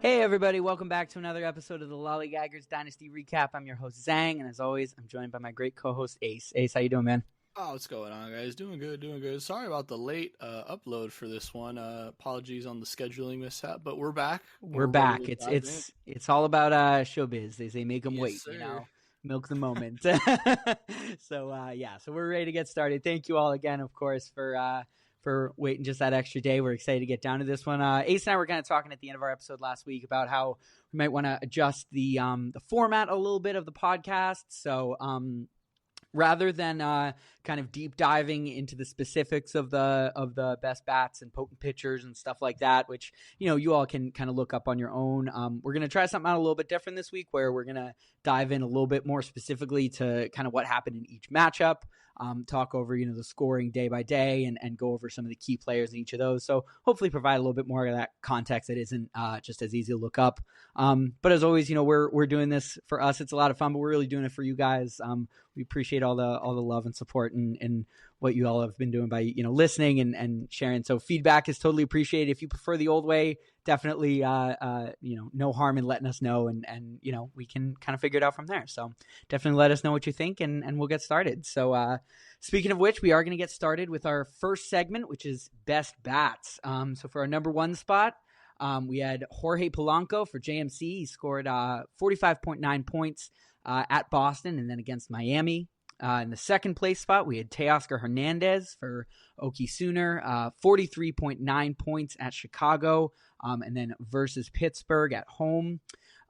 Hey everybody, welcome back to another episode of the Lollygaggers Dynasty Recap. I'm your host Zang, and as always, I'm joined by my great co-host Ace. Ace, how you doing, man? Oh, what's going on, guys? Doing good. Sorry about the late upload for this one. Apologies on the scheduling mishap, but we're back. We're back. It's all about showbiz. They say make them wait, sir. milk the moment. So we're ready to get started. Thank you all again, of course, for waiting just that extra day. We're excited to get down to this one. Ace and I were kind of talking at the end of our episode last week about how we might want to adjust the format a little bit of the podcast. So rather than kind of deep diving into the specifics of the best bats and potent pitchers and stuff like that, which you all can kind of look up on your own, we're going to try something out a little bit different this week, where we're going to dive in a little bit more specifically to kind of what happened in each matchup. Talk over, the scoring day by day and go over some of the key players in each of those. So hopefully provide a little bit more of that context that isn't just as easy to look up. But as always, we're doing this for us. It's a lot of fun, but we're really doing it for you guys. We appreciate all the love and support and what you all have been doing by, listening and sharing. So feedback is totally appreciated. If you prefer the old way, definitely, no harm in letting us know and we can kind of figure it out from there. So definitely let us know what you think and we'll get started. So, speaking of which, we are going to get started with our first segment, which is best bats. So for our number one spot, we had Jorge Polanco for JMC. He scored 45.9 points at Boston and then against Miami. In the second place spot, we had Teoscar Hernandez for Okie Sooner, 43.9 points at Chicago, and then versus Pittsburgh at home.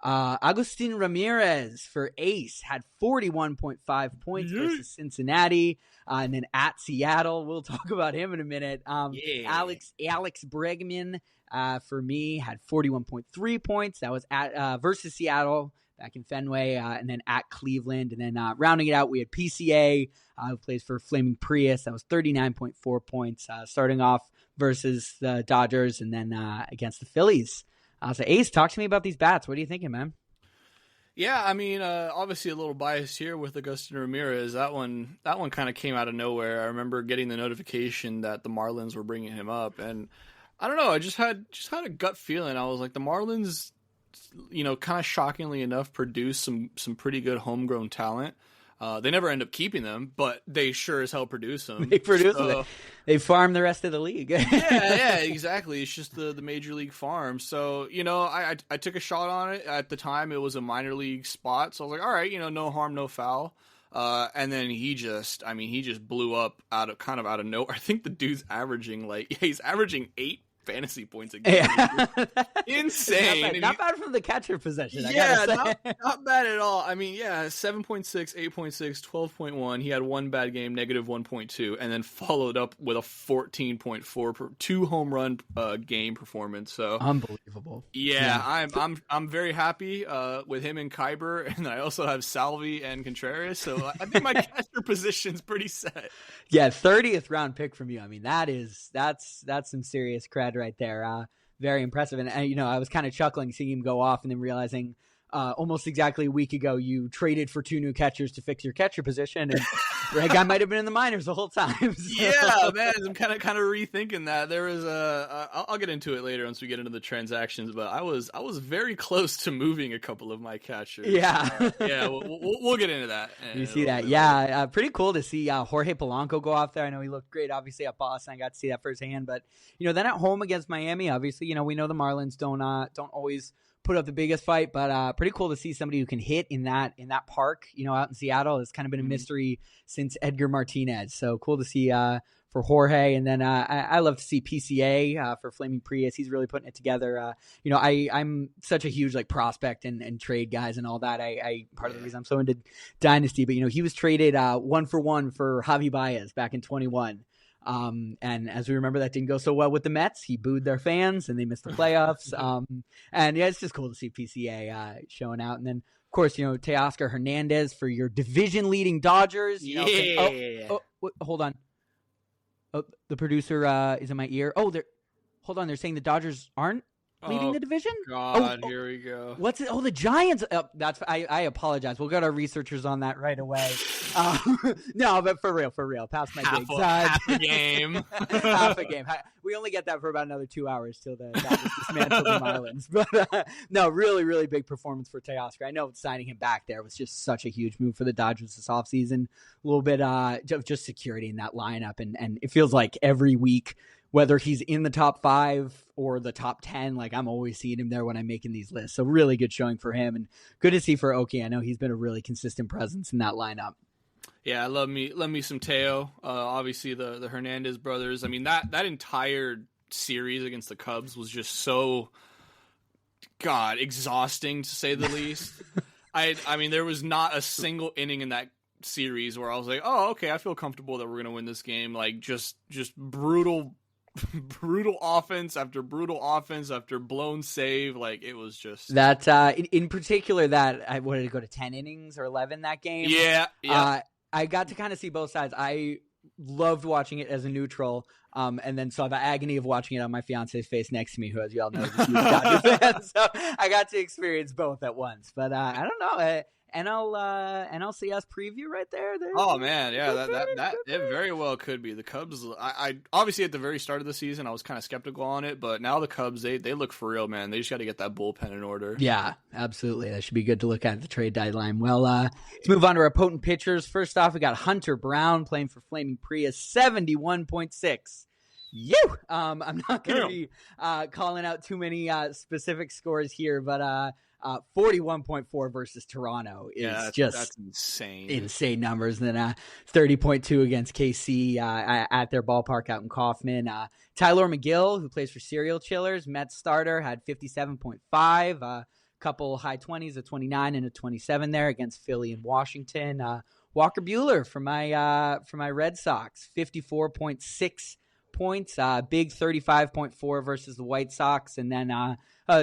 Agustin Ramirez for Ace had 41.5 points versus Cincinnati, and then at Seattle, we'll talk about him in a minute. Alex Bregman for me had 41.3 points. That was at versus Seattle back in Fenway, and then at Cleveland. And then rounding it out, we had PCA, who plays for Flaming Prius. That was 39.4 points, starting off versus the Dodgers and then against the Phillies. So Ace, talk to me about these bats. What are you thinking, man? Yeah, I mean, obviously a little bias here with Agustin Ramirez. That one kind of came out of nowhere. I remember getting the notification that the Marlins were bringing him up, and I don't know, I just had a gut feeling. I was like, the Marlins, kind of shockingly enough, produce some pretty good homegrown talent. They never end up keeping them, but they sure as hell produce them. They produce them. They farm the rest of the league. yeah, exactly. It's just the major league farm. So, I took a shot on it. At the time, it was a minor league spot. So I was like, all right, no harm, no foul. And then he just blew up out of nowhere. I think the dude's averaging he's averaging 8 fantasy points a game. Yeah. Insane. Not bad from the catcher position. Yeah, not bad at all. I mean, yeah, 7.6, 8.6, 12.1. He had one bad game, negative 1.2, and then followed up with a 14.4 per 2 home run game performance. So unbelievable. Yeah. I'm very happy with him and Kyber, and I also have Salvi and Contreras. So I think my catcher position's pretty set. Yeah, 30th round pick from you. I mean, that's some serious credit right there. Very impressive. And I was kind of chuckling seeing him go off and then realizing almost exactly a week ago you traded for 2 new catchers to fix your catcher position, and that guy might have been in the minors the whole time. So. Yeah, man, I'm kind of rethinking that. There was I'll get into it later once we get into the transactions, but I was very close to moving a couple of my catchers. Yeah, we'll get into that. You see that? Yeah, pretty cool to see Jorge Polanco go off there. I know he looked great, obviously at Boston. I got to see that firsthand, but then at home against Miami, obviously, we know the Marlins don't always put up the biggest fight, but pretty cool to see somebody who can hit in that park, out in Seattle. It's kind of been a mystery since Edgar Martinez. So cool to see for Jorge. And then I love to see PCA for Flaming Prius. He's really putting it together. I'm such a huge prospect and trade guys and all that. Part of the reason I'm so into Dynasty, but he was traded 1-for-1 for Javi Baez back in 21. And as we remember, that didn't go so well with the Mets. He booed their fans and they missed the playoffs. And yeah, it's just cool to see PCA showing out. And then, of course, Teoscar Hernandez for your division leading Dodgers. Hold on. Oh, the producer is in my ear. Hold on. They're saying the Dodgers aren't. leading the division? God, here we go. What's it? Oh, the Giants. I apologize. We'll get our researchers on that right away. No, but for real. Past my gigs. Half a game. Half a game. We only get that for about another 2 hours till the Dodgers dismantle the Marlins. But no, really, really big performance for Teoscar. I know signing him back there was just such a huge move for the Dodgers this offseason. A little bit of just security in that lineup. And it feels like every week, whether he's in the top 5 or the top 10, like I'm always seeing him there when I'm making these lists. So really good showing for him, and good to see for Oki. I know he's been a really consistent presence in that lineup. Yeah, I love me some Teo. Obviously the Hernandez brothers. I mean that entire series against the Cubs was just so exhausting to say the least. I mean there was not a single inning in that series where I was like, oh, okay, I feel comfortable that we're gonna win this game. Like just brutal offense after brutal offense after blown save. Like it was just that in particular that I wanted to go to 10 innings or 11 that game. Yeah. I got to kind of see both sides. I loved watching it as a neutral, and then saw the agony of watching it on my fiance's face next to me, who, as you all know, is a huge Dodgers fan. So I got to experience both at once. But I don't know. NLCS preview right there. Oh man, yeah, that it very well could be. The Cubs, I obviously at the very start of the season I was kind of skeptical on it, but now the Cubs they look for real, man. They just got to get that bullpen in order. Yeah, absolutely. That should be good to look at the trade deadline. Well, let's move on to our potent pitchers. First off, we got Hunter Brown playing for Flaming Prius, 71.6. I'm not going to be calling out too many specific scores here, but 41.4 versus Toronto is that's insane numbers. And then 30.2 against KC at their ballpark out in Kauffman. Tyler McGill, who plays for Serial Chillers, Mets starter, had 57.5, a couple high 20s, a 29 and a 27 there against Philly and Washington. Walker Buehler for my Red Sox, 54.6 points, big 35.4 versus the White Sox, and then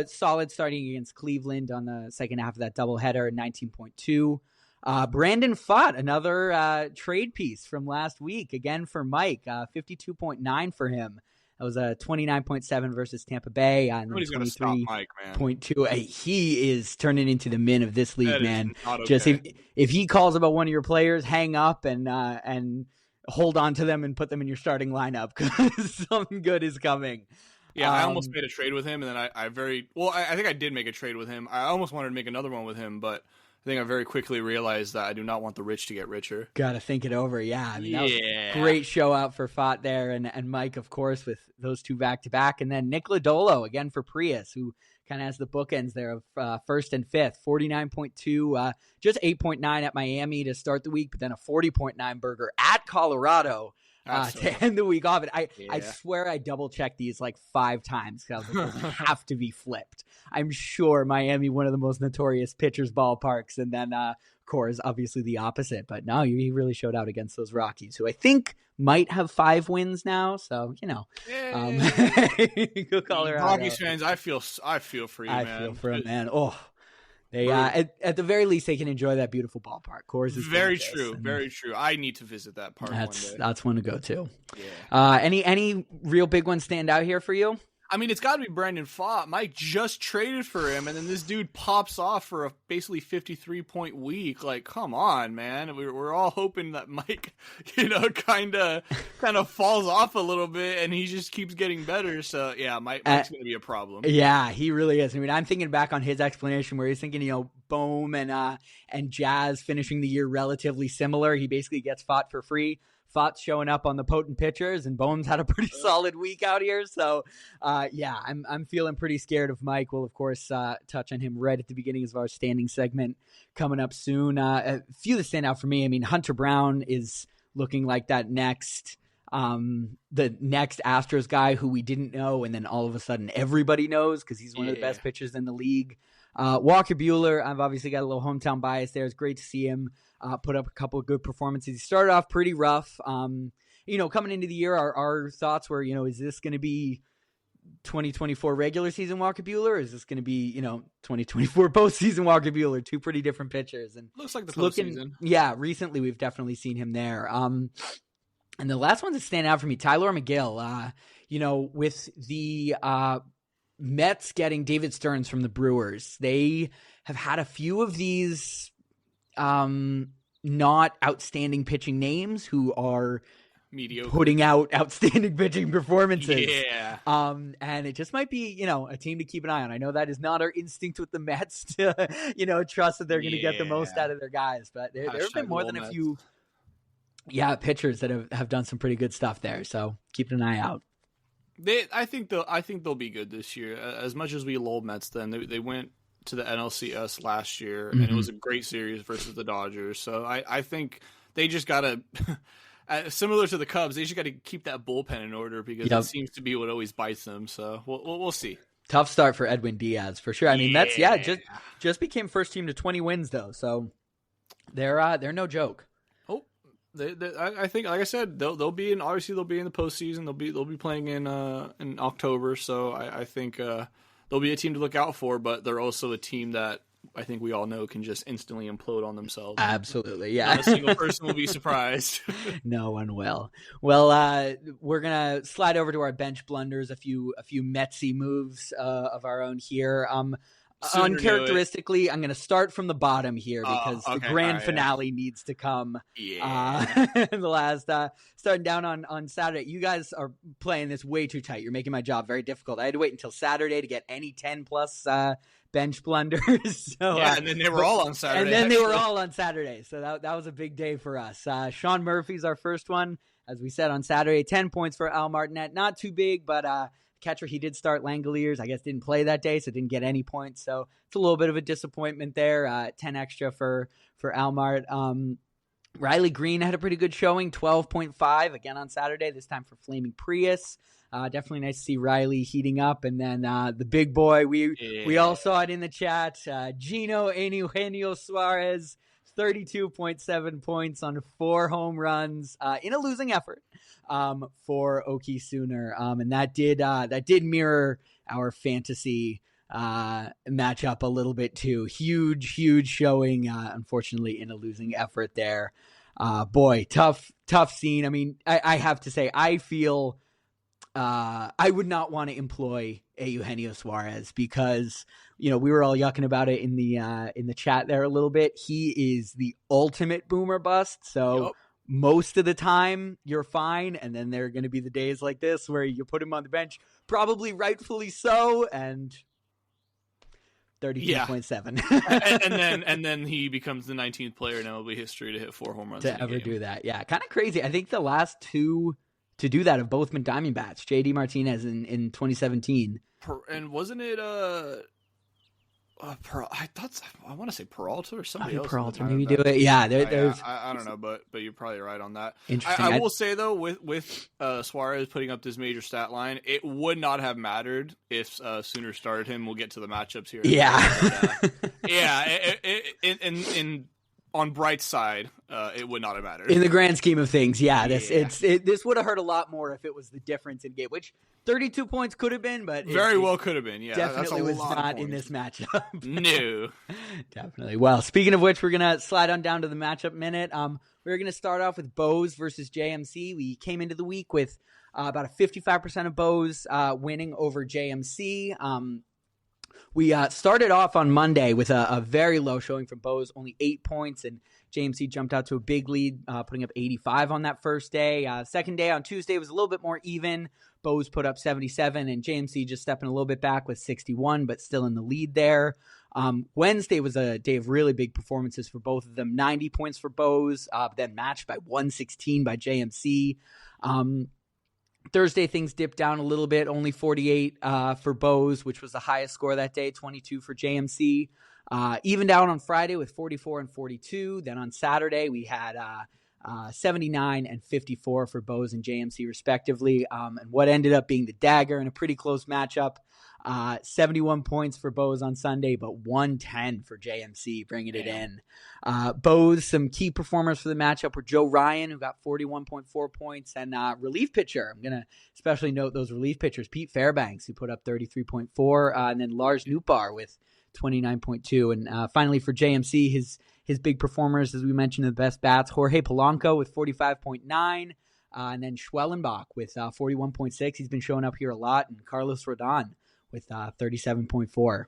solid starting against Cleveland on the second half of that doubleheader, 19.2. Brandon Pfaadt, another trade piece from last week, again for Mike, 52.9 for him. That was a 29.7 versus Tampa Bay. Nobody's going to stop Mike, man. 0.2. He is turning into the min of this league, that man. Okay. Just if he calls about one of your players, hang up and hold on to them and put them in your starting lineup because something good is coming. Yeah, I almost made a trade with him, and then I think I did make a trade with him. I almost wanted to make another one with him, but I think I very quickly realized that I do not want the rich to get richer. Got to think it over, yeah. I mean, that was a great show out for Pfaadt there, and Mike, of course, with those two back-to-back, and then Nick Lodolo, again for Prius, who kind of has the bookends there of first and fifth, 49.2, just 8.9 at Miami to start the week, but then a 40.9 burger at Colorado to end the week off. And I swear I double-checked these like 5 times because I was like, those have to be flipped. I'm sure Miami, one of the most notorious pitchers' ballparks, and then, of course, obviously the opposite. But no, he really showed out against those Rockies, who I think might have 5 wins now. So, go Colorado. Rockies fans, I feel for you, man. I feel for him, man. Oh, they at the very least they can enjoy that beautiful ballpark. Coors is very true, very true. I need to visit that park one day. That's one to go to. Yeah. Any real big ones stand out here for you? I mean, it's got to be Brandon Pfaadt. Mike just traded for him, and then this dude pops off for a basically 53-point week. Like, come on, man. We're all hoping that Mike, kind of falls off a little bit, and he just keeps getting better. So, yeah, Mike's going to be a problem. Yeah, he really is. I mean, I'm thinking back on his explanation where he's thinking, Bohm and Jazz finishing the year relatively similar. He basically gets Pfaadt for free. Pfaadt's showing up on the potent pitchers, and Bohm's had a pretty solid week out here. So, I'm feeling pretty scared of Mike. We'll, of course, touch on him right at the beginning of our standing segment coming up soon. A few that stand out for me. I mean, Hunter Brown is looking like that the next Astros guy who we didn't know, and then all of a sudden everybody knows because he's one of the best pitchers in the league. Walker Buehler, I've obviously got a little hometown bias there. It's great to see him put up a couple of good performances. He started off pretty rough. Coming into the year, our thoughts were, is this going to be 2024 regular season Walker Buehler, or is this going to be, 2024 postseason Walker Buehler? Two pretty different pitchers. And looks like the postseason. Yeah, recently we've definitely seen him there. And the last one that stand out for me, Tyler McGill, with the Mets getting David Stearns from the Brewers. They have had a few of these not outstanding pitching names who are mediocre, putting out outstanding pitching performances. Yeah. And it just might be, a team to keep an eye on. I know that is not our instinct with the Mets to, trust that they're going to get the most out of their guys, but there have been more than a few pitchers that have done some pretty good stuff there. So keep an eye out. I think they'll be good this year. As much as we lulled Mets, then they went to the NLCS last year, and it was a great series versus the Dodgers. So I think they just gotta, similar to the Cubs, they just got to keep that bullpen in order because it seems to be what always bites them. So we'll see. Tough start for Edwin Diaz for sure. I mean, Mets just became first team to 20 wins though, so they're no joke. I think, like I said, they'll be in the postseason. They'll be playing in October. So I think they'll be a team to look out for. But they're also a team that I think we all know can just instantly implode on themselves. Absolutely, yeah. Not a single person will be surprised. No one will. Well, we're gonna slide over to our bench blunders. A few Metsy moves of our own here. Uncharacteristically, I'm going to start from the bottom here because the grand finale needs to come. Yeah. The last, starting down on Saturday. You guys are playing this way too tight. You're making my job very difficult. I had to wait until Saturday to get any 10+ bench blunders. So, and then they were all on Saturday. And then they were all on Saturday. So that was a big day for us. Sean Murphy's our first one. As we said on Saturday, 10 points for Al Martinet. Not too big, but catcher, he did start. Langoliers, I guess, didn't play that day, so didn't get any points. So it's a little bit of a disappointment there. 10 extra for Almart. Riley Green had a pretty good showing, 12.5 again on Saturday. This time for Flaming Prius. Definitely nice to see Riley heating up. And then the big boy, we all saw it in the chat. Gino Eugenio Suarez, 32.7 points on 4 home runs in a losing effort for Okie Sooner. And that did mirror our fantasy matchup a little bit too. Huge showing, unfortunately, in a losing effort there. Boy, tough scene. I mean, I have to say, I feel I would not want to employ a Eugenio Suarez because, we were all yucking about it in the chat there a little bit. He is the ultimate boomer bust. So most of the time you're fine. And then there are going to be the days like this where you put him on the bench, probably rightfully so. And 32.7. and then he becomes the 19th player in MLB history to hit 4 home runs to ever do that. Yeah. Kind of crazy. I think the last 2 to do that have both been Diamondbacks. JD Martinez in 2017. And wasn't it I want to say Peralta or somebody else. Peralta maybe do it. Yeah, there's. I don't know, but you're probably right on that. Interesting. I will say though, with Suarez putting up this major stat line, it would not have mattered if Sooner started him. We'll get to the matchups here. Yeah. In on bright side, it would not have mattered in the grand scheme of things. This would have hurt a lot more if it was the difference in game, which 32 points could have been, but very well could have been. Yeah, definitely was not in this matchup. No, definitely. Well, speaking of which, we're gonna slide on down to the matchup minute. We're gonna start off with Bose versus JMC. We came into the week with about a 55% of Bose winning over JMC. We started off on Monday with a very low showing from Bose, only 8 points, and JMC jumped out to a big lead, putting up 85 on that first day. Second day on Tuesday was a little bit more even. Bose put up 77, and JMC just stepping a little bit back with 61, but still in the lead there. Wednesday was a day of really big performances for both of them. 90 points for Bose, then matched by 116 by JMC. Thursday, things dipped down a little bit, only 48 for Bose, which was the highest score that day, 22 for JMC. Evened out on Friday with 44 and 42. Then on Saturday, we had 79 and 54 for Bose and JMC, respectively. And what ended up being the dagger in a pretty close matchup, 71 points for Bose on Sunday, but 110 for JMC, bringing it in. Bose, some key performers for the matchup were Joe Ryan, who got 41.4 points, and relief pitcher. I'm going to especially note those relief pitchers. Pete Fairbanks, who put up 33.4, and then Lars Nootbaar with 29.2. And finally for JMC, his big performers, as we mentioned, the best bats, Jorge Polanco with 45.9, and then Schwellenbach with 41.6. He's been showing up here a lot, and Carlos Rodon with 37.4.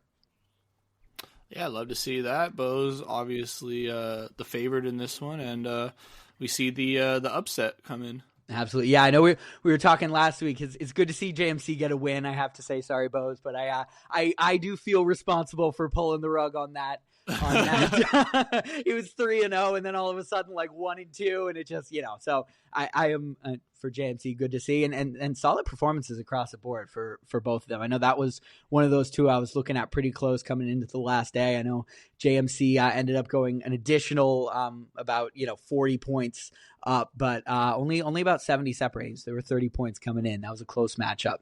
Yeah, I'd love to see that. Bo's obviously the favorite in this one, and we see the upset come in. Absolutely. Yeah, I know we were talking last week. It's good to see JMC get a win. I have to say, sorry, Bose, but I do feel responsible for pulling the rug on that. He was 3-0, and then all of a sudden, like 1-2, and it just, So I am for JMC, good to see, and solid performances across the board for both of them. I know that was one of those two I was looking at pretty close coming into the last day. I know JMC ended up going an additional about 40 points up, but only about 70 separating. So there were 30 points coming in. That was a close matchup.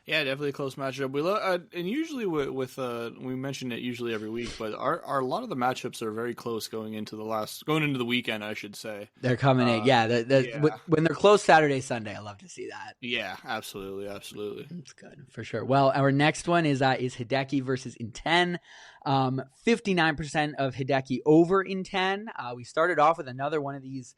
Yeah, definitely a close matchup. We and usually with we mention it usually every week, but our a lot of the matchups are very close going into the weekend, I should say. They're coming in, yeah. When they're close Saturday, Sunday, I love to see that. Yeah, absolutely. That's good for sure. Well, our next one is Hideki versus Inten. 59% of Hideki over Inten. We started off with another one of these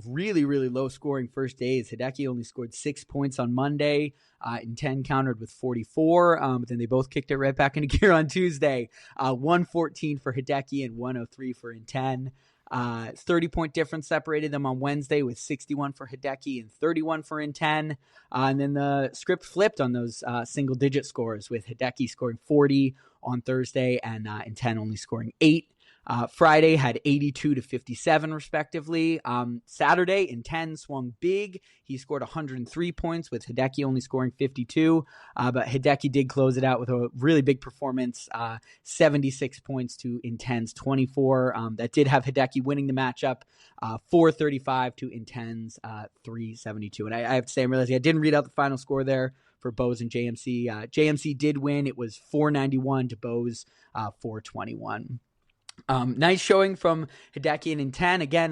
really, really low scoring first days. Hideki only scored 6 points on Monday. Inten countered with 44, but then they both kicked it right back into gear on Tuesday. 114 for Hideki and 103 for Inten. 30-point difference separated them on Wednesday with 61 for Hideki and 31 for Inten. And then the script flipped on those single-digit scores with Hideki scoring 40 on Thursday and Inten only scoring 8. Friday had 82 to 57 respectively. Saturday, Inten swung big. He scored 103 points with Hideki only scoring 52. But Hideki did close it out with a really big performance, 76 points to Inten's 24. That did have Hideki winning the matchup, 435 to Inten's 372. And I have to say, I'm realizing I didn't read out the final score there for Bose and JMC. JMC did win. It was 491 to Bose, 421. Nice showing from Hideki and Inten. Again,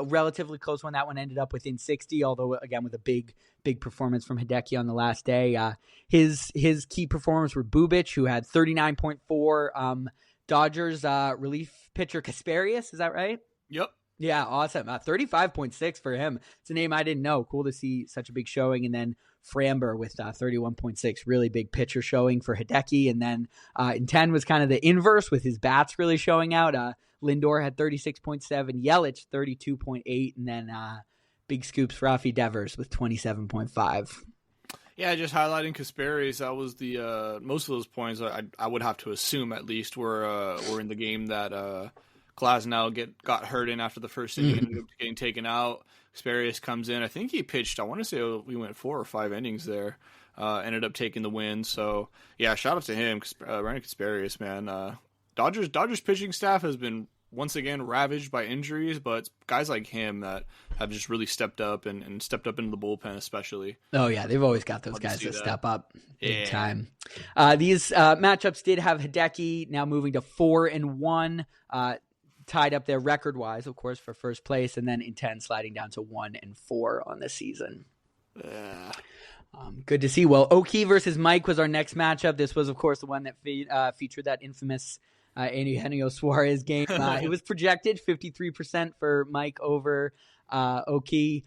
relatively close one. That one ended up within 60, although again with a big performance from Hideki on the last day. His key performers were Bubic, who had 39.4. Dodgers relief pitcher Kasparius, is that right? Yep. Yeah, awesome. 35.6 for him. It's a name I didn't know. Cool to see such a big showing. And then Framber with 31.6, really big pitcher showing for Hideki. And then Inten was kind of the inverse with his bats really showing out. Lindor had 36.7, Yelich 32.8, and then big scoops for Rafi Devers with 27.5. Yeah, just highlighting Kasparius, that was the most of those points I would have to assume at least were in the game that Glasnow got hurt in after the first inning and ended up getting taken out. Kasparius comes in. I think he pitched, I want to say we went 4 or 5 innings there. Ended up taking the win. So, yeah, shout out to him. Brandon Kasparius, man. Dodgers pitching staff has been once again ravaged by injuries, but it's guys like him that have just really stepped up and stepped up into the bullpen especially. Oh, yeah, they've always got those guys that step up big time. These matchups did have Hideki now moving to 4-1. Tied up there record-wise, of course, for first place, and then Inten sliding down to 1-4 on the season. Yeah. Good to see. Well, Oki versus Mike was our next matchup. This was, of course, the one that featured that infamous Eugenio Suarez game. It was projected 53% for Mike over Oki.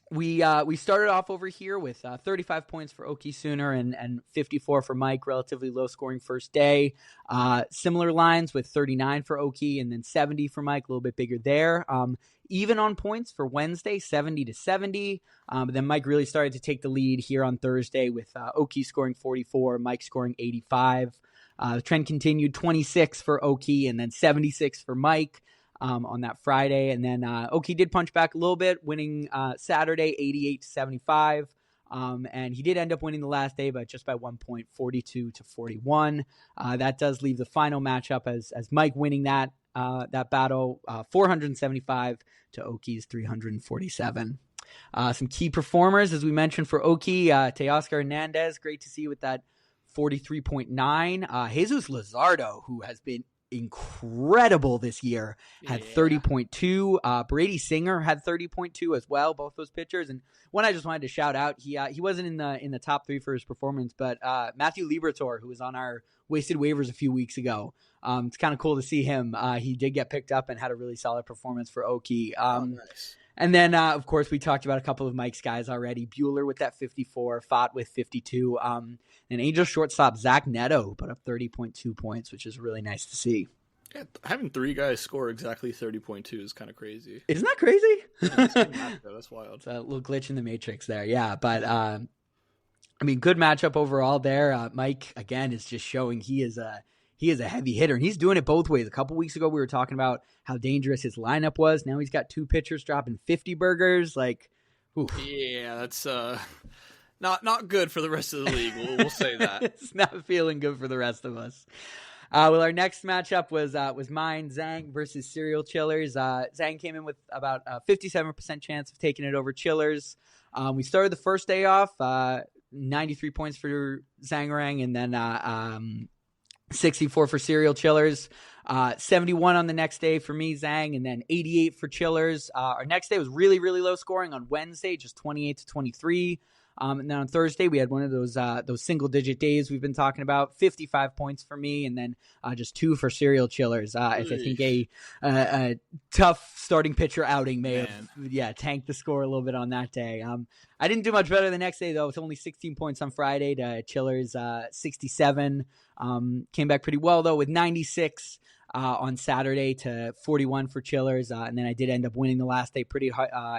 We started off over here with 35 points for Oki Sooner and 54 for Mike, relatively low scoring first day. Similar lines with 39 for Oki and then 70 for Mike, a little bit bigger there. Even on points for Wednesday, 70 to 70. But then Mike really started to take the lead here on Thursday with Oki scoring 44, Mike scoring 85. The trend continued, 26 for Oki and then 76 for Mike. On that Friday. And then Oki did punch back a little bit, winning Saturday 88 to 75. And he did end up winning the last day, but just by 1 point, 42 to 41. That does leave the final matchup as Mike winning that battle, 475 to Oki's 347. Some key performers, as we mentioned for Oki, Teoscar Hernandez, great to see with that 43.9. Jesus Luzardo, who has been incredible this year, had 30.2. Brady Singer had 30.2 as well, both those pitchers. And one I just wanted to shout out, he wasn't in the top 3 for his performance, but Matthew Liberatore, who was on our wasted waivers a few weeks ago, it's kind of cool to see him. He did get picked up and had a really solid performance for Oki. Nice. And then, of course, we talked about a couple of Mike's guys already. Bueller with that 54, Fott with 52. And Angel shortstop Zach Neto put up 30.2 points, which is really nice to see. Yeah, having 3 guys score exactly 30.2 is kind of crazy. Isn't that crazy? Yeah, that's wild. It's a little glitch in the matrix there. Yeah, but I mean, good matchup overall there. Mike, again, is just showing he is a heavy hitter, and he's doing it both ways. A couple weeks ago, we were talking about how dangerous his lineup was. Now he's got 2 pitchers dropping 50 burgers. Like, oof. Yeah, that's not good for the rest of the league. We'll say that. It's not feeling good for the rest of us. Well, our next matchup was mine, Zang versus Serial Chillers. Zang came in with about a 57% chance of taking it over Chillers. We started the first day off, 93 points for Zangarang, and then 64 for Serial Chillers, 71 on the next day for me, Zang, and then 88 for Chillers. Our next day was really, really low scoring on Wednesday, just 28 to 23. And then on Thursday, we had one of those single-digit days we've been talking about, 55 points for me, and then just 2 for Serial Chillers. I think a tough starting pitcher outing may have tanked the score a little bit on that day. I didn't do much better the next day, though. It's only 16 points on Friday to Chillers 67. Came back pretty well, though, with 96 on Saturday to 41 for Chillers. And then I did end up winning the last day pretty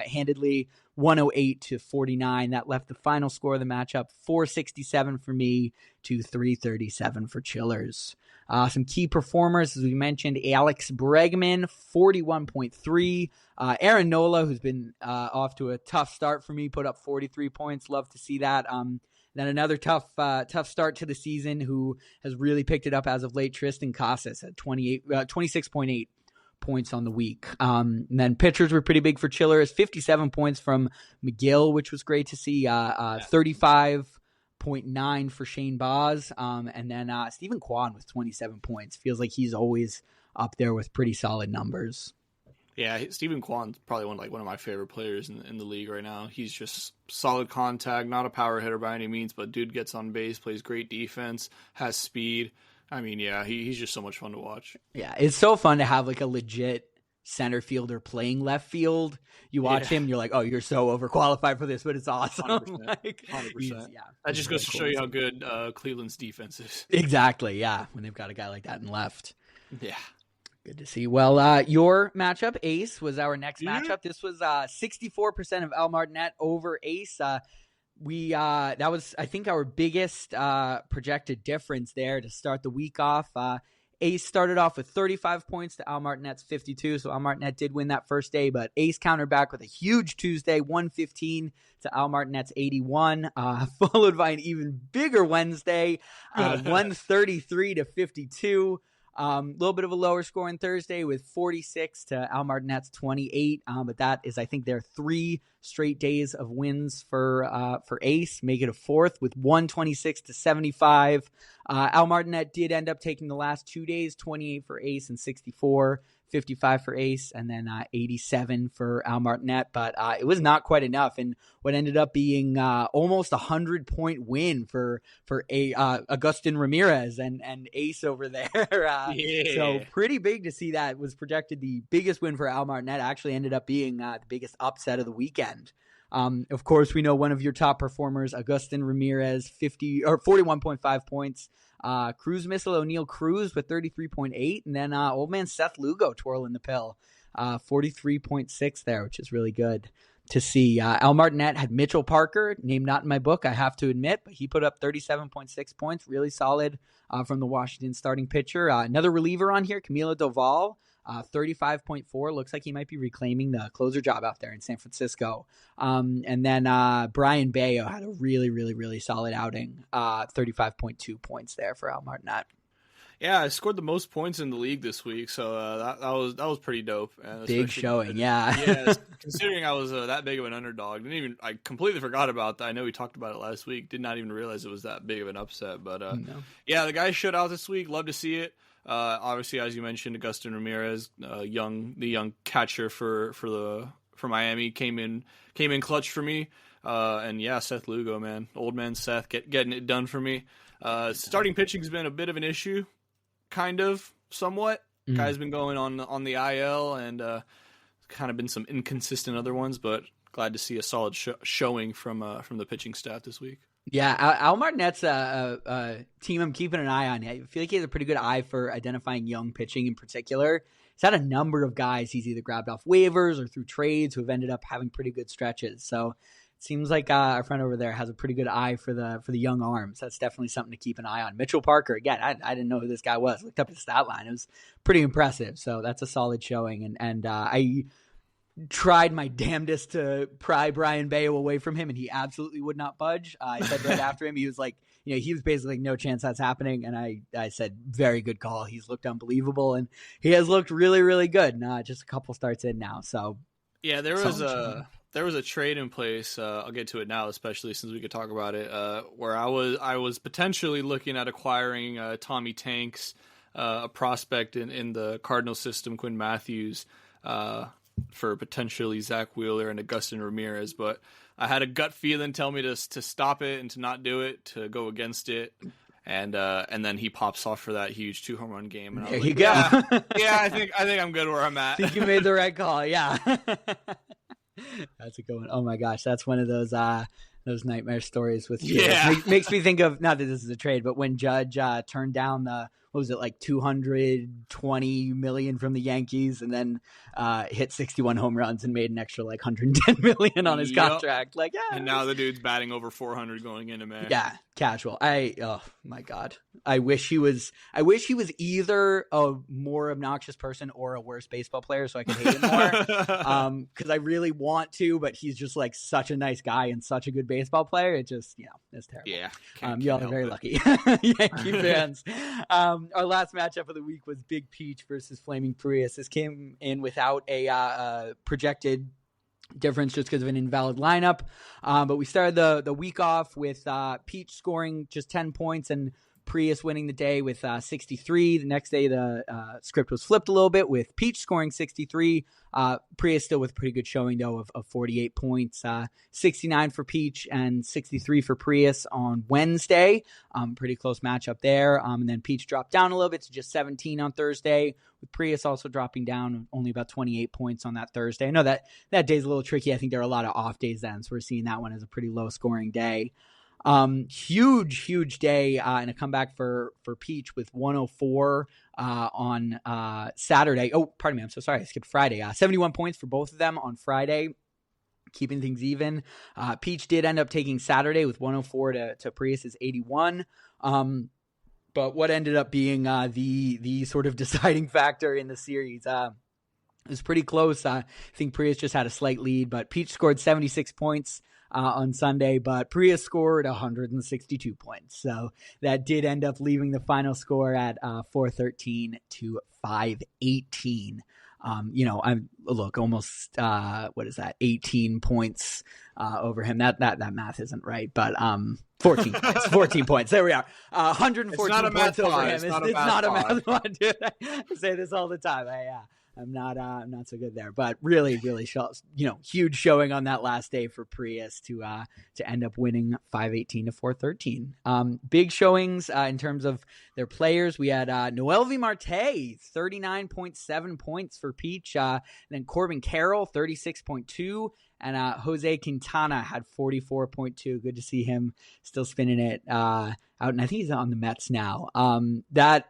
handedly, 108 to 49. That left the final score of the matchup 467 for me to 337 for Chillers. Some key performers, as we mentioned, Alex Bregman, 41.3. Aaron Nola, who's been off to a tough start for me, put up 43 points. Love to see that. Then another tough start to the season, who has really picked it up as of late, Tristan Casas at 26.8 points on the week. And then pitchers were pretty big for Chillers, 57 points from McGill, which was great to see, 35.9 for Shane Boz, and then Stephen Kwan with 27 points. Feels like he's always up there with pretty solid numbers. Yeah, Stephen Kwan's probably one of my favorite players in the league right now. He's just solid contact, not a power hitter by any means, but dude gets on base, plays great defense, has speed. I mean, yeah, he's just so much fun to watch. Yeah, it's so fun to have like a legit center fielder playing left field. You watch him, and you're like, oh, you're so overqualified for this, but it's awesome. 100%. Like, 100%. That just goes to show you how good Cleveland's defense is. Exactly, yeah, when they've got a guy like that in left. Yeah. Good to see. Well, your matchup, Ace, was our next matchup. This was 64% of Al Martinet over Ace. That was, I think, our biggest projected difference there to start the week off. Ace started off with 35 points to Al Martinet's 52, so Al Martinet did win that first day, but Ace countered back with a huge Tuesday, 115 to Al Martinet's 81, followed by an even bigger Wednesday, 133 to 52. Little bit of a lower score on Thursday with 46 to Al Martinet's 28. But that is, I think, their 3 straight days of wins for Ace. Make it a 4th with 126 to 75. Al Martinet did end up taking the last 2 days, 28 for Ace and 64. 55 for Ace, and then 87 for Al Martinet, but it was not quite enough. And what ended up being almost 100-point win for Agustin Ramirez and Ace over there. So pretty big to see that. It was projected the biggest win for Al Martinet. Actually ended up being the biggest upset of the weekend. Of course, we know one of your top performers, Agustin Ramirez, 41.5 points. Cruz Missile O'Neill Cruz with 33.8, and then old man Seth Lugo twirling the pill, 43.6 there, which is really good to see. Al Martinet had Mitchell Parker, named not in my book, I have to admit, but he put up 37.6 points, really solid from the Washington starting pitcher. Another reliever on here, Camilo Doval, 35.4. Looks like he might be reclaiming the closer job out there in San Francisco. And then Brian Bayo had a really, really, really solid outing. 35.2 points there for Al Martinet. Yeah, I scored the most points in the league this week, so that was pretty dope. Big showing, yeah. Yeah, considering I was that big of an underdog, I completely forgot about that. I know we talked about it last week. Did not even realize it was that big of an upset. But yeah, the guys showed out this week. Love to see it. Obviously, as you mentioned, Agustin Ramirez, the young catcher for Miami, came in clutch for me. And yeah, Seth Lugo, man, old man Seth, getting it done for me. Starting pitching's been a bit of an issue, kind of, somewhat. Guy's been going on the IL, and kind of been some inconsistent other ones, but glad to see a solid showing from the pitching staff this week. Yeah, Al Martinet's a team I'm keeping an eye on. I feel like he has a pretty good eye for identifying young pitching in particular. He's had a number of guys he's either grabbed off waivers or through trades who have ended up having pretty good stretches. So it seems like our friend over there has a pretty good eye for the young arms. That's definitely something to keep an eye on. Mitchell Parker, again, I didn't know who this guy was. Looked up his stat line. It was pretty impressive. So that's a solid showing. And I tried my damnedest to pry Brian Bayo away from him, and he absolutely would not budge. I said right after him, he was like, he was basically like, no chance that's happening. And I said, very good call. He's looked unbelievable, and he has looked really, really good. Just a couple starts in now. So yeah, there was a trade in place. I'll get to it now, especially since we could talk about it. Where I was potentially looking at acquiring Tommy Tanks, a prospect in the Cardinal system, Quinn Matthews, for potentially Zach Wheeler and Augustin Ramirez, but I had a gut feeling tell me to stop it and to not do it, to go against it, and then he pops off for that huge 2-home run game. And there you go. I think I'm good where I'm at. I think you made the right call. Yeah, that's a good one. Oh my gosh, that's one of those nightmare stories with trades. Yeah. Makes me think of, not that this is a trade, but when Judge turned down the, what was it, like $220 million from the Yankees, and then hit 61 home runs and made an extra like $110 million on his contract. Like, yeah. And now the dude's batting over 400 going into May. Yeah, casual. Oh my God. I wish he was either a more obnoxious person or a worse baseball player so I could hate him more. Because I really want to, but he's just like such a nice guy and such a good baseball player. It just, it's terrible. Yeah. Y'all are very lucky. Yankee fans. Our last matchup of the week was Big Peach versus Flaming Prius. This came in without a projected difference just because of an invalid lineup. But we started the week off with Peach scoring just 10 points and Prius winning the day with 63. The next day, the script was flipped a little bit with Peach scoring 63. Prius still with pretty good showing, though, of 48 points. 69 for Peach and 63 for Prius on Wednesday. Pretty close matchup there. And then Peach dropped down a little bit to just 17 on Thursday, with Prius also dropping down only about 28 points on that Thursday. I know that day's a little tricky. I think there are a lot of off days then, so we're seeing that one as a pretty low-scoring day. Huge day and a comeback for Peach with 104 on Saturday. Oh, pardon me. I'm so sorry. I skipped Friday. 71 points for both of them on Friday, keeping things even. Peach did end up taking Saturday with 104 to Prius's 81. But what ended up being the sort of deciding factor in the series, it was pretty close. I think Prius just had a slight lead, but Peach scored 76 points on Sunday, but Prius scored 162 points. So that did end up leaving the final score at 413 to 518. I'm almost what is that? 18 points over him. That math isn't right, but 14 points. 14 points. There we are. 114 points over him. It's not a math one, dude. I say this all the time. I'm not so good there, but really, huge showing on that last day for Prius to end up winning 518 to 413. Big showings in terms of their players. We had Noelvi Marte, 39.7 points for Peach. Then Corbin Carroll, 36.2. And Jose Quintana had 44.2. Good to see him still spinning it out. And I think he's on the Mets now. That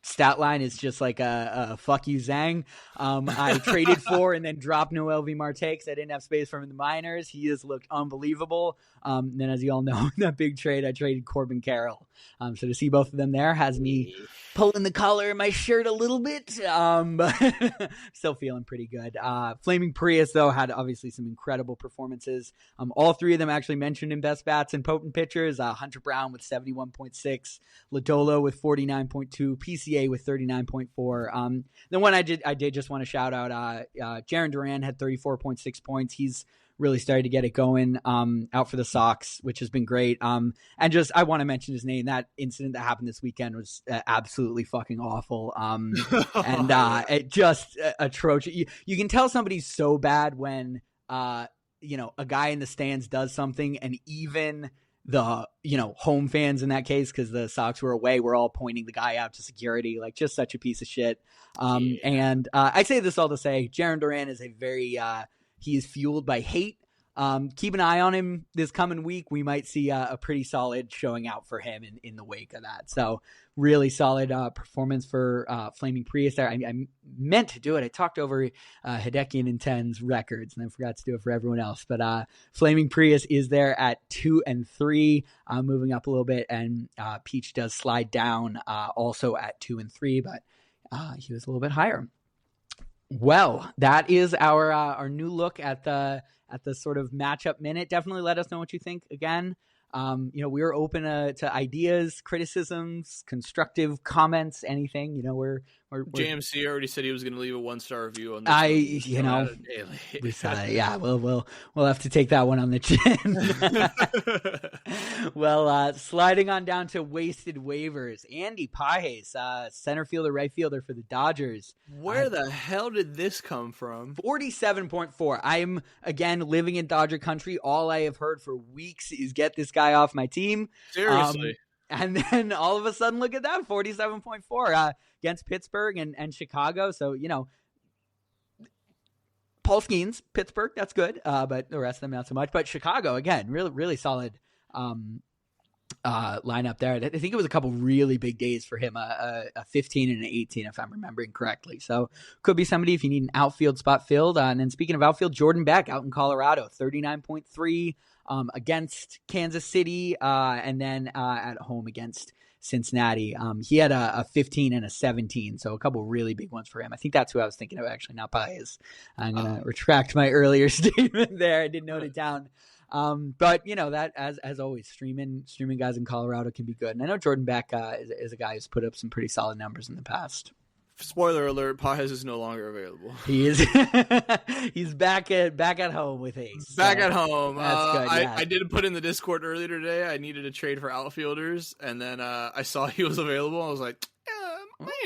stat line is just like a fuck you, Zang. I traded for and then dropped Noelvi Marte because I didn't have space for him in the minors. He has looked unbelievable. Then, as you all know, in that big trade, I traded Corbin Carroll. So to see both of them there has me pulling the collar in my shirt a little bit, but still feeling pretty good. Flaming Prius, though, had obviously some incredible performances. All three of them actually mentioned in best bats and potent pitchers. Hunter Brown with 71.6, Lodolo with 49.2, PCA with 39.4. The one I did just want to shout out, Jarren Duran had 34.6 points. He's really started to get it going out for the Sox, which has been great. And just, I want to mention his name. That incident that happened this weekend was absolutely fucking awful. And it just atrocious. You can tell somebody's so bad when, a guy in the stands does something and even the, home fans in that case, because the Sox were away, we're all pointing the guy out to security, like just such a piece of shit. And I say this all to say, Jarren Duran is he is fueled by hate. Keep an eye on him this coming week. We might see a pretty solid showing out for him in the wake of that. So really solid performance for Flaming Prius there. I meant to do it. I talked over Hideki and Ten's records and I forgot to do it for everyone else. But Flaming Prius is there at 2-3, moving up a little bit. And Peach does slide down also at 2-3, but he was a little bit higher. Well, that is our new look at the sort of matchup minute. Definitely let us know what you think. Again, we're open to ideas, criticisms, constructive comments, anything. We're JMC already said he was going to leave a 1-star review on we this. saw that. Yeah, we'll have to take that one on the chin. Well, sliding on down to wasted waivers. Andy Pages, center fielder, right fielder for the Dodgers. Where the hell did this come from? 47.4. I'm, again, living in Dodger country. All I have heard for weeks is get this guy off my team. Seriously. And then all of a sudden, look at that, 47.4 against Pittsburgh and Chicago. So, Paul Skeens, Pittsburgh, that's good. But the rest of them, not so much. But Chicago, again, really, really solid lineup there. I think it was a couple really big days for him, a 15 and an 18, if I'm remembering correctly. So could be somebody if you need an outfield spot filled. And then speaking of outfield, Jordan Beck out in Colorado, 39.3 against Kansas City, and then at home against Cincinnati. He had a 15 and a 17, so a couple really big ones for him. I think that's who I was thinking of, actually, not Pages. I'm going to retract my earlier statement there. I didn't note it down. But that as always, streaming guys in Colorado can be good. And I know Jordan Beck is a guy who's put up some pretty solid numbers in the past. Spoiler alert: Pages is no longer available. He is. He's back at home with Ace. Back at home. That's good. Yeah. I did put in the Discord earlier today. I needed a trade for outfielders, and then I saw he was available. I was like,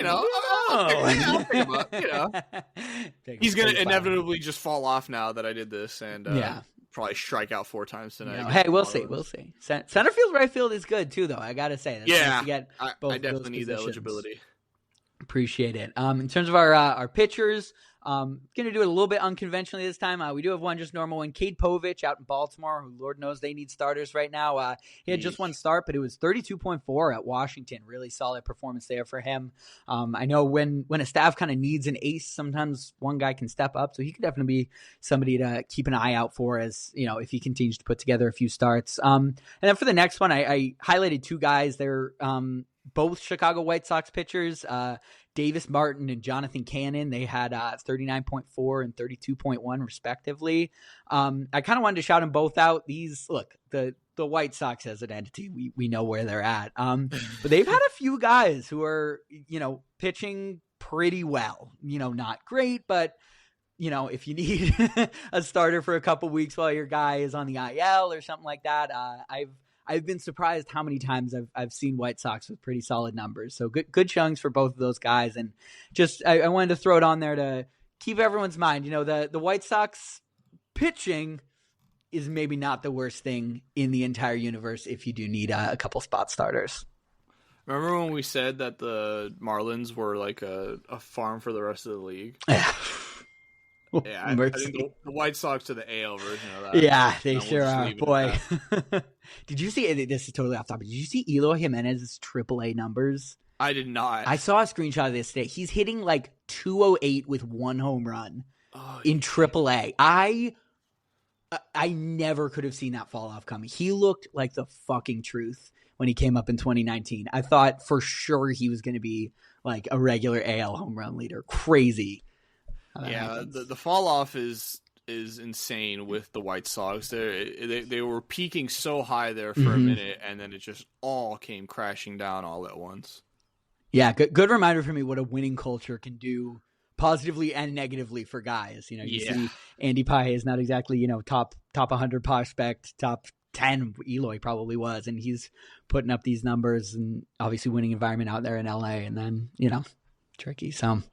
I'll pick him up. He's gonna inevitably just fall off now that I did this, and probably strike out 4 times tonight. Hey, we'll see. Center field, right field is good too, though. I gotta say, that's I definitely need the eligibility. Appreciate it. In terms of our pitchers, going to do it a little bit unconventionally this time. We do have one just normal one. Cade Povich out in Baltimore, who Lord knows they need starters right now. He had just one start, but it was 32.4 at Washington. Really solid performance there for him. I know when a staff kind of needs an ace, sometimes one guy can step up. So he could definitely be somebody to keep an eye out for as, if he continues to put together a few starts. And then for the next one, I highlighted 2 guys. They're both Chicago White Sox pitchers, Davis Martin and Jonathan Cannon. They had 39.4 and 32.1 respectively. I kind of wanted to shout them both out. The White Sox as an entity, we know where they're at. But they've had a few guys who are, pitching pretty well. Not great, but if you need a starter for a couple weeks while your guy is on the IL or something like that, I've been surprised how many times I've seen White Sox with pretty solid numbers. So good showings for both of those guys. And just I wanted to throw it on there to keep everyone's mind. The White Sox pitching is maybe not the worst thing in the entire universe if you do need a couple spot starters. Remember when we said that the Marlins were like a farm for the rest of the league? Yeah, I think the White Sox are the AL version of that. Yeah, they sure are. Boy, did you see? This is totally off topic. Did you see Eloy Jimenez's AAA numbers? I did not. I saw a screenshot of this today. He's hitting like 208 with 1 home run in AAA. I never could have seen that fall off coming. He looked like the fucking truth when he came up in 2019. I thought for sure he was going to be like a regular AL home run leader. Crazy. Yeah, the fall off is insane with the White Sox. They were peaking so high there for a minute, and then it just all came crashing down all at once. Yeah, good reminder for me what a winning culture can do positively and negatively for guys. You see Andy Pages is not exactly, top 100 prospect, top 10 Eloy probably was, and he's putting up these numbers and obviously winning environment out there in LA, and then, tricky. So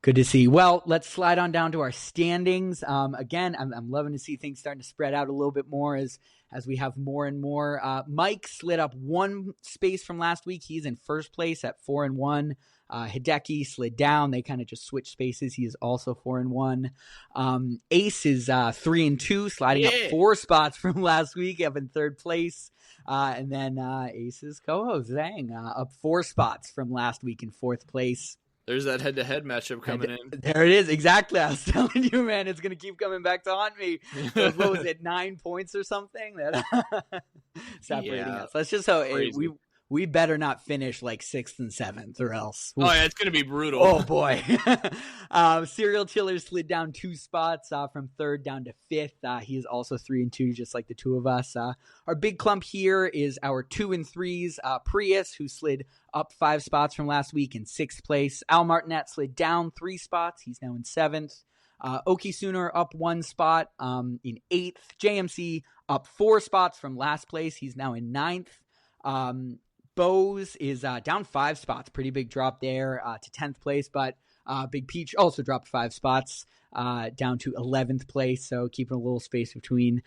Good to see. Well, let's slide on down to our standings. Again, I'm loving to see things starting to spread out a little bit more as we have more and more. Mike slid up one space from last week. He's in first place at 4-1. Hideki slid down. They kind of just switched spaces. He is also 4-1. Ace is 3-2, sliding up 4 spots from last week, up in third place. And then Ace's co-host Zang up 4 spots from last week in fourth place. There's that head-to-head matchup coming in. There it is. Exactly. I was telling you, man, it's going to keep coming back to haunt me. What was it, 9 points or something? That separating us. Let's just hope we better not finish like 6th and 7th or else. Oh, yeah, it's going to be brutal. Oh, boy. Serial Chiller slid down 2 spots from 3rd down to 5th. He is also 3-2, just like the two of us. Our big clump here is our 2-3s, Prius, who slid up 5 spots from last week in 6th place. Al Martinet slid down 3 spots. He's now in 7th. Oki Sooner up 1 spot in 8th. JMC up 4 spots from last place. He's now in 9th. Bose is down 5 spots. Pretty big drop there to 10th place. But Big Peach also dropped 5 spots down to 11th place. So keeping a little space between,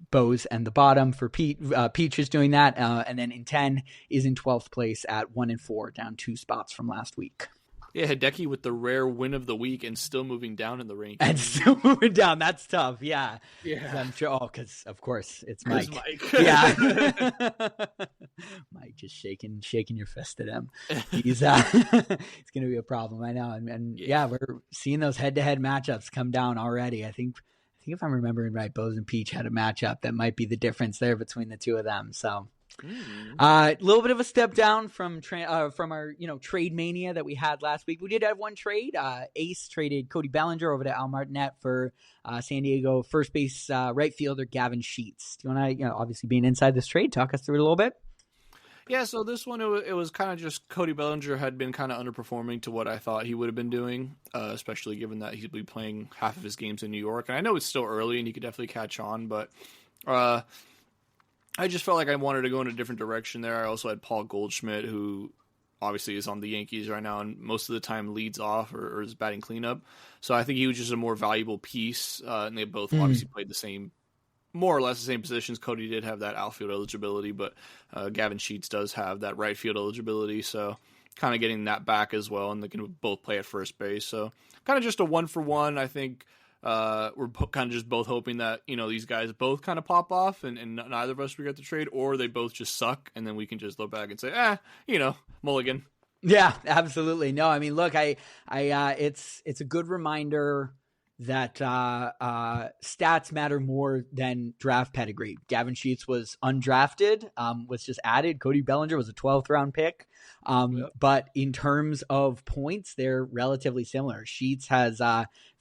Bose and the bottom for Peach is doing that. And then in 10 is in 12th place at 1-4, down 2 spots from last week. Yeah, Hideki with the rare win of the week and still moving down in the rankings. And still moving down. That's tough. Yeah. I'm sure. Oh, because of course it's Mike. Yeah. Mike just shaking your fist at him. He's it's going to be a problem. I know. And we're seeing those head-to-head matchups come down already. I think if I'm remembering right, Bose and Peach had a matchup that might be the difference there between the two of them. So. A little bit of a step down from our trade mania that we had last week. We did have one trade. Ace traded Cody Bellinger over to Al Martinet for San Diego first base right fielder Gavin Sheets. Do you want to, obviously being inside this trade, talk us through it a little bit? Yeah, so this one, it was kind of just Cody Bellinger had been kind of underperforming to what I thought he would have been doing, especially given that he'd be playing half of his games in New York. And I know it's still early and he could definitely catch on, but I just felt like I wanted to go in a different direction there. I also had Paul Goldschmidt, who obviously is on the Yankees right now and most of the time leads off or is batting cleanup. So I think he was just a more valuable piece, and they both obviously played more or less the same positions. Cody did have that outfield eligibility, but Gavin Sheets does have that right field eligibility, so kind of getting that back as well, and they can both play at first base. So kind of just a 1-for-1, I think. We're kind of just both hoping that, these guys both kind of pop off and neither of us regret the trade, or they both just suck, and then we can just look back and say, mulligan. Yeah, absolutely. No, I mean, look, it's a good reminder that stats matter more than draft pedigree. Gavin Sheets was undrafted, was just added. Cody Bellinger was a 12th round pick. But in terms of points, they're relatively similar. Sheets has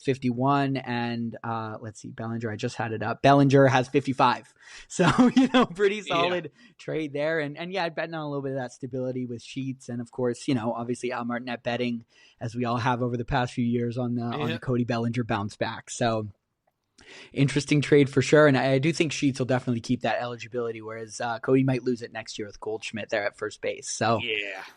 51 and let's see, Bellinger, I just had it up. Bellinger has 55. So, pretty solid trade there. And I'd bet on a little bit of that stability with Sheets. And of course, obviously Al Martinet betting, as we all have over the past few years on the Cody Bellinger bounce back. So interesting trade for sure. And I do think Sheets will definitely keep that eligibility, whereas Cody might lose it next year with Goldschmidt there at first base. So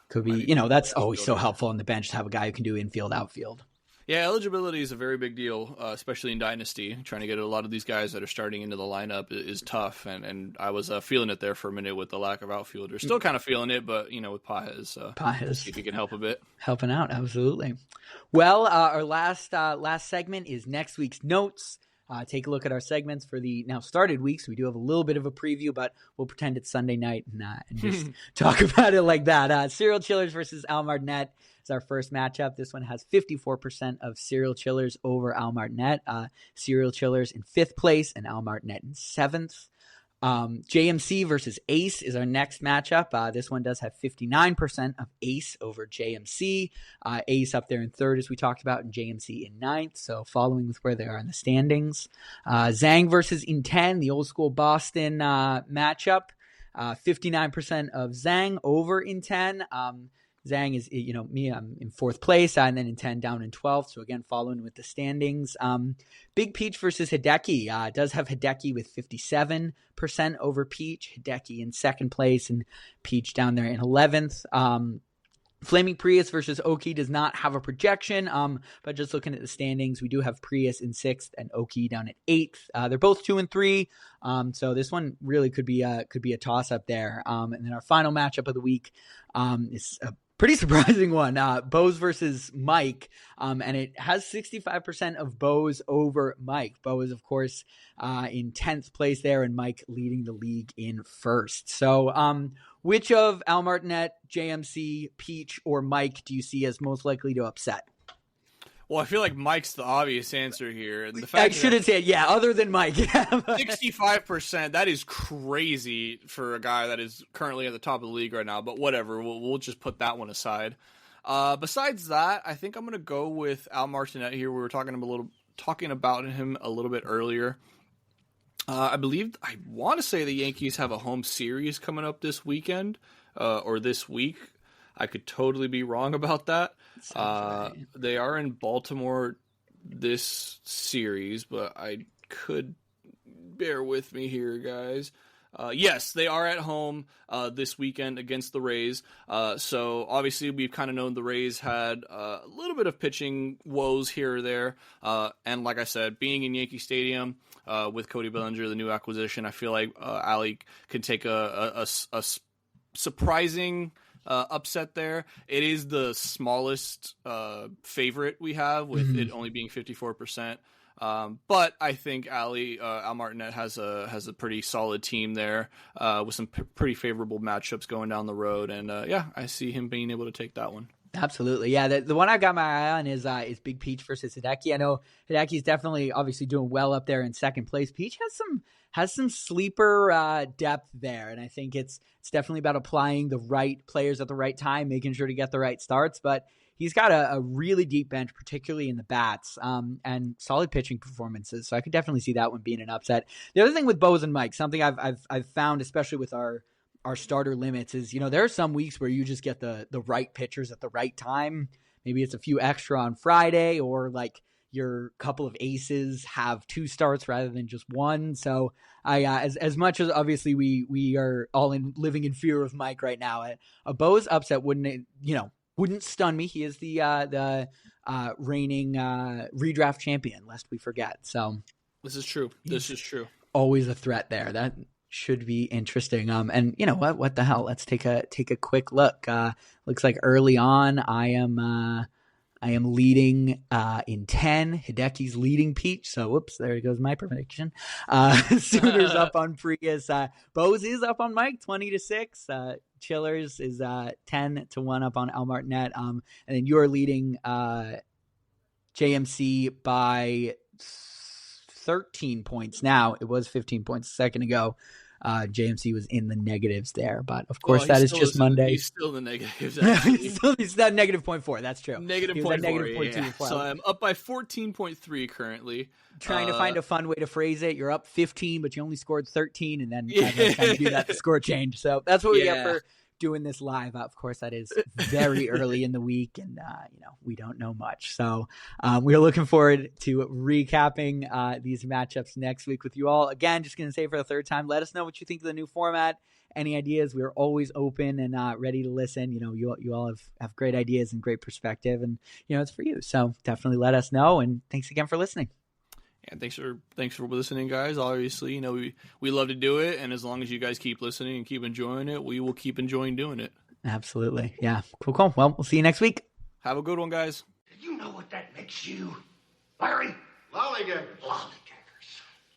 could be, that's always so helpful on the bench to have a guy who can do infield, outfield. Yeah, eligibility is a very big deal, especially in Dynasty. Trying to get a lot of these guys that are starting into the lineup is tough, and I was feeling it there for a minute with the lack of outfielders. Still kind of feeling it, but, with Pages. See if he can help a bit. Helping out, absolutely. Well, our last segment is next week's notes. Take a look at our segments for the now started weeks. We do have a little bit of a preview, but we'll pretend it's Sunday night and just talk about it like that. Serial Chillers versus Al Martinet is our first matchup. This one has 54% of Serial Chillers over Al Martinet. Serial Chillers in 5th place and Al Martinet in 7th. JMC versus Ace is our next matchup. This one does have 59% of Ace over JMC. Ace up there in 3rd, as we talked about, and JMC in 9th. So following with where they are in the standings. Zang versus in 10, the old school Boston matchup. 59% of Zang over in 10. Zang is, me, I'm in 4th place, and then in 10 down in 12th. So again, following with the standings. Big Peach versus Hideki does have Hideki with 57% over Peach. Hideki in 2nd place and Peach down there in 11th. Flaming Prius versus Oki does not have a projection, but just looking at the standings, we do have Prius in 6th and Oki down at 8th. They're both 2 and 3, so this one really could be a toss-up there. And then our final matchup of the week is a pretty surprising one, Bose versus Mike, and it has 65% of Bose over Mike. Bo is, of course, in 10th place there, and Mike leading the league in 1st. So which of Al Martinet, JMC, Peach, or Mike do you see as most likely to upset? Well, I feel like Mike's the obvious answer here. The fact I should have said, yeah, other than Mike. 65%, that is crazy for a guy that is currently at the top of the league right now, but whatever, we'll just put that one aside. Besides that, I think I'm going to go with Al Martinet here. We were talking about him a little bit earlier. I want to say the Yankees have a home series coming up this weekend, or this week. I could totally be wrong about that. Right. They are in Baltimore this series, but I could bear with me here, guys. Yes, they are at home this weekend against the Rays. So obviously we've kind of known the Rays had a little bit of pitching woes here or there. And like I said, being in Yankee Stadium with Cody Bellinger, the new acquisition, I feel like Ali can take a surprising upset there. It is the smallest favorite we have, with it only being 54%. But I think Al Martinet has a pretty solid team there with some pretty favorable matchups going down the road, and I see him being able to take that one. Absolutely, yeah. The one I got my eye on is Big Peach versus Hideki. I know Hideki's definitely obviously doing well up there in second place. Peach has some sleeper depth there, and I think it's definitely about applying the right players at the right time, making sure to get the right starts. But he's got a really deep bench, particularly in the bats, and solid pitching performances. So I could definitely see that one being an upset. The other thing with Bose and Mike, something I've found, especially with our starter limits, is, there are some weeks where you just get the right pitchers at the right time. Maybe it's a few extra on Friday, or like your couple of aces have 2 starts rather than just 1. So as much as obviously we are all living in fear of Mike right now, a Bose upset wouldn't stun me. He is the reigning redraft champion, lest we forget. So this is true. Always a threat there. That should be interesting. And you know what the hell? Let's take a quick look. Looks like early on, I am leading in 10. Hideki's leading Peach. So whoops, there goes my prediction. Sooners up on Prius. Bose is up on Mike, 20-6. Chillers is 10-1 up on Al Martinet. And then you're leading JMC by 13 points now. It was 15 points a second ago. JMC was in the negatives there, but of course that is just Monday. He's still in the negatives. He's that negative 0.4. That's true. Negative 0.4. Yeah. So I'm up by 14.3 currently. Trying to find a fun way to phrase it. You're up 15, but you only scored 13, and then trying to do that the score change. So that's what we get for doing this live. Of course, that is very early in the week, and we don't know much. So we're looking forward to recapping these matchups next week with you all. Again, just going to say for the third time, let us know what you think of the new format. Any ideas? We're always open and ready to listen. You all have great ideas and great perspective, and it's for you. So definitely let us know. And thanks again for listening. And thanks for listening, guys. Obviously, we love to do it, and as long as you guys keep listening and keep enjoying it, we will keep enjoying doing it. Absolutely. Yeah. Cool. Well, we'll see you next week. Have a good one, guys. You know what that makes you, Larry? Lollygaggers.